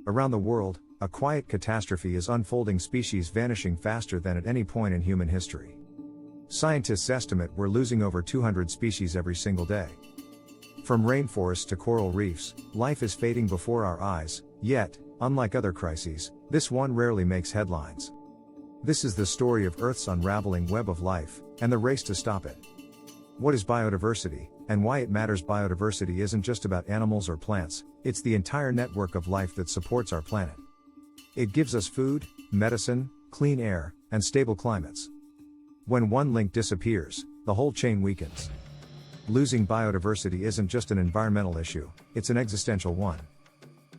Around the world, a quiet catastrophe is unfolding, species vanishing faster than at any point in human history. Scientists estimate we're losing over 200 species every single day. From rainforests to coral reefs, life is fading before our eyes, yet, unlike other crises, this one rarely makes headlines. This is the story of Earth's unraveling web of life, and the race to stop it. What is biodiversity, and why it matters? Biodiversity isn't just about animals or plants, it's the entire network of life that supports our planet. It gives us food, medicine, clean air, and stable climates. When one link disappears, the whole chain weakens. Losing biodiversity isn't just an environmental issue, it's an existential one.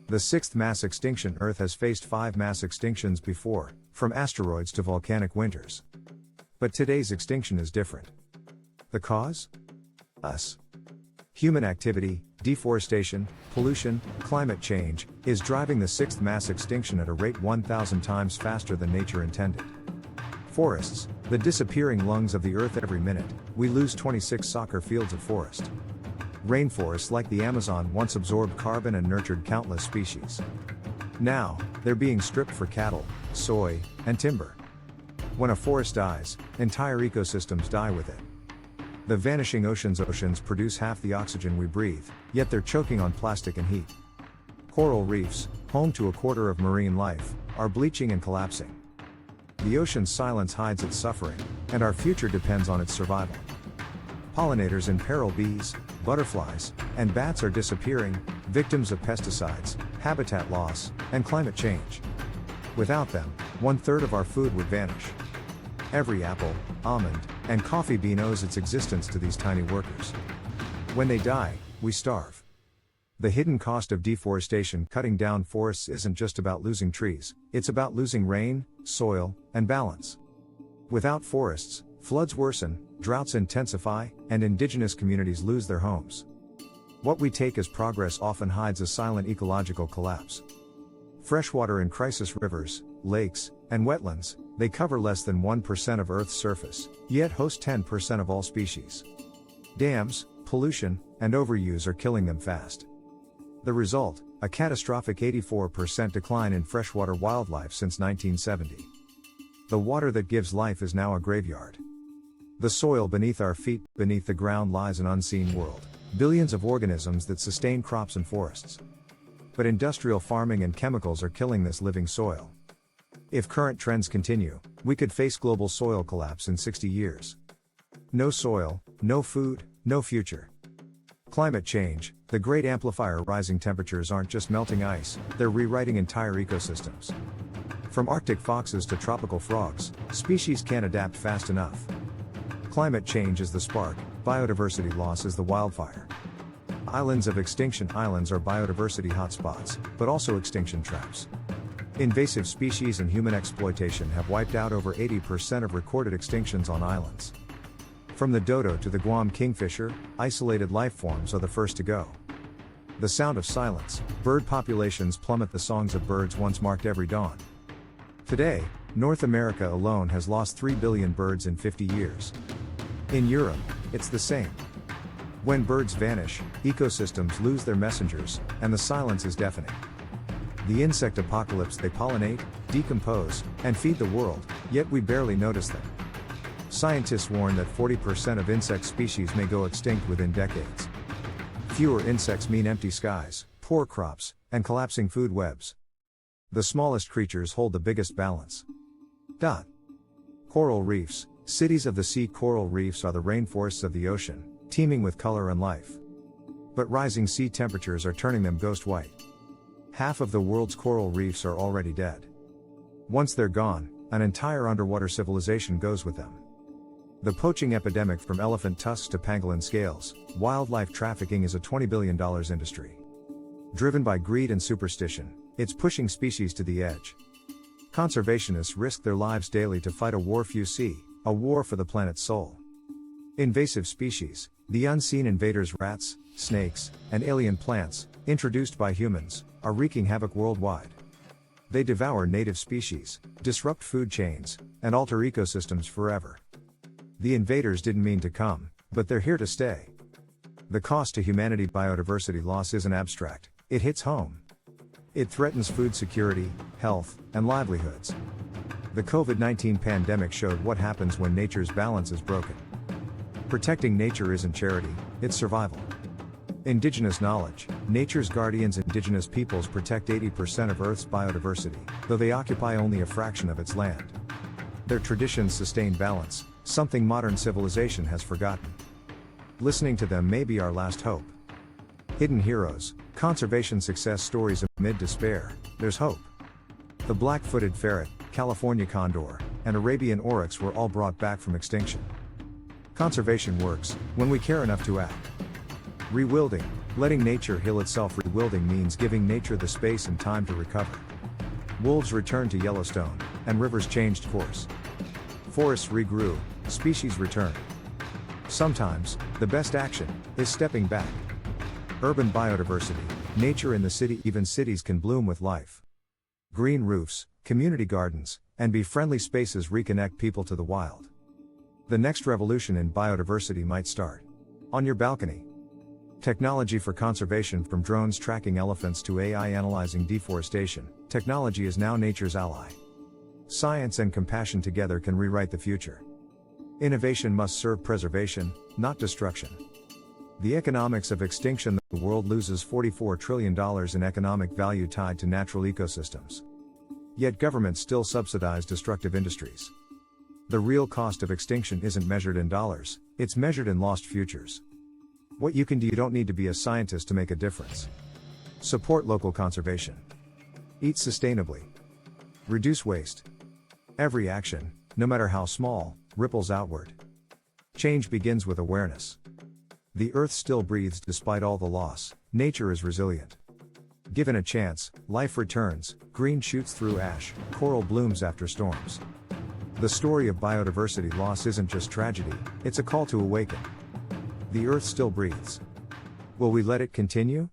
The sixth mass extinction. Earth has faced 5 mass extinctions before, from asteroids to volcanic winters. But today's extinction is different. The cause? Us. Human activity, deforestation, pollution, climate change, is driving the 6th mass extinction at a rate 1,000 times faster than nature intended. Forests, the disappearing lungs of the Earth. Every minute, we lose 26 soccer fields of forest. Rainforests like the Amazon once absorbed carbon and nurtured countless species. Now, they're being stripped for cattle, soy, and timber. When a forest dies, entire ecosystems die with it. The vanishing oceans produce half the oxygen we breathe, yet they're choking on plastic and heat. Coral reefs, home to a quarter of marine life, are bleaching and collapsing. The ocean's silence hides its suffering, and our future depends on its survival. Pollinators in peril. Bees, butterflies, and bats are disappearing, victims of pesticides, habitat loss, and climate change. Without them, 1/3 of our food would vanish. Every apple, almond, and coffee bean owes its existence to these tiny workers. When they die, we starve. The hidden cost of deforestation. Cutting down forests isn't just about losing trees, it's about losing rain, soil, and balance. Without forests, floods worsen, droughts intensify, and indigenous communities lose their homes. What we take as progress often hides a silent ecological collapse. Freshwater in crisis. Rivers, lakes, and wetlands, they cover less than 1% of Earth's surface, yet host 10% of all species. Dams, pollution, and overuse are killing them fast. The result, a catastrophic 84% decline in freshwater wildlife since 1970. The water that gives life is now a graveyard. The soil beneath our feet. Beneath the ground lies an unseen world, billions of organisms that sustain crops and forests. But industrial farming and chemicals are killing this living soil. If current trends continue, we could face global soil collapse in 60 years. No soil, no food, no future. Climate change, the great amplifier. Rising temperatures aren't just melting ice, they're rewriting entire ecosystems. From Arctic foxes to tropical frogs, species can't adapt fast enough. Climate change is the spark, biodiversity loss is the wildfire. Islands of extinction. Islands are biodiversity hotspots, but also extinction traps. Invasive species and human exploitation have wiped out over 80% of recorded extinctions on islands. From the dodo to the Guam kingfisher, isolated life forms are the first to go. The sound of silence, bird populations plummet. The songs of birds once marked every dawn. Today, North America alone has lost 3 billion birds in 50 years. In Europe, it's the same. When birds vanish, ecosystems lose their messengers, and the silence is deafening. The insect apocalypse. They pollinate, decompose, and feed the world, yet we barely notice them. Scientists warn that 40% of insect species may go extinct within decades. Fewer insects mean empty skies, poor crops, and collapsing food webs. The smallest creatures hold the biggest balance. Coral reefs, cities of the sea. Coral reefs are the rainforests of the ocean, teeming with color and life. But rising sea temperatures are turning them ghost white. Half of the world's coral reefs are already dead. Once they're gone, an entire underwater civilization goes with them. The poaching epidemic. From elephant tusks to pangolin scales, wildlife trafficking is a $20 billion industry. Driven by greed and superstition, it's pushing species to the edge. Conservationists risk their lives daily to fight a war few see, a war for the planet's soul. Invasive species, the unseen invaders. Rats, snakes, and alien plants, introduced by humans, are wreaking havoc worldwide. They devour native species, disrupt food chains, and alter ecosystems forever. The invaders didn't mean to come, but they're here to stay. The cost to humanity. Biodiversity loss isn't abstract, it hits home. It threatens food security, health, and livelihoods. The COVID-19 pandemic showed what happens when nature's balance is broken. Protecting nature isn't charity, it's survival. Indigenous knowledge. Nature's guardians, indigenous peoples protect 80% of Earth's biodiversity, though they occupy only a fraction of its land. Their traditions sustain balance, something modern civilization has forgotten. Listening to them may be our last hope. Hidden heroes. Conservation success stories. Amid despair, there's hope. The black-footed ferret, California condor, and Arabian oryx were all brought back from extinction. Conservation works when we care enough to act. Rewilding. Letting nature heal itself. Rewilding means giving nature the space and time to recover. Wolves returned to Yellowstone, and rivers changed course. Forests regrew, species returned. Sometimes, the best action is stepping back. Urban biodiversity. Nature in the city. Even cities can bloom with life. Green roofs, community gardens, and bee-friendly spaces reconnect people to the wild. The next revolution in biodiversity might start on your balcony. Technology for conservation. From drones tracking elephants to AI analyzing deforestation, technology is now nature's ally. Science and compassion together can rewrite the future. Innovation must serve preservation, not destruction. The economics of extinction. The world loses $44 trillion in economic value tied to natural ecosystems. Yet governments still subsidize destructive industries. The real cost of extinction isn't measured in dollars, it's measured in lost futures. What you can do. You don't need to be a scientist to make a difference. Support local conservation. Eat sustainably. Reduce waste. Every action, no matter how small, ripples outward. Change begins with awareness. The earth still breathes despite all the loss. Nature is resilient. Given a chance, life returns, green shoots through ash, coral blooms after storms. The story of biodiversity loss isn't just tragedy, it's a call to awaken. The earth still breathes. Will we let it continue?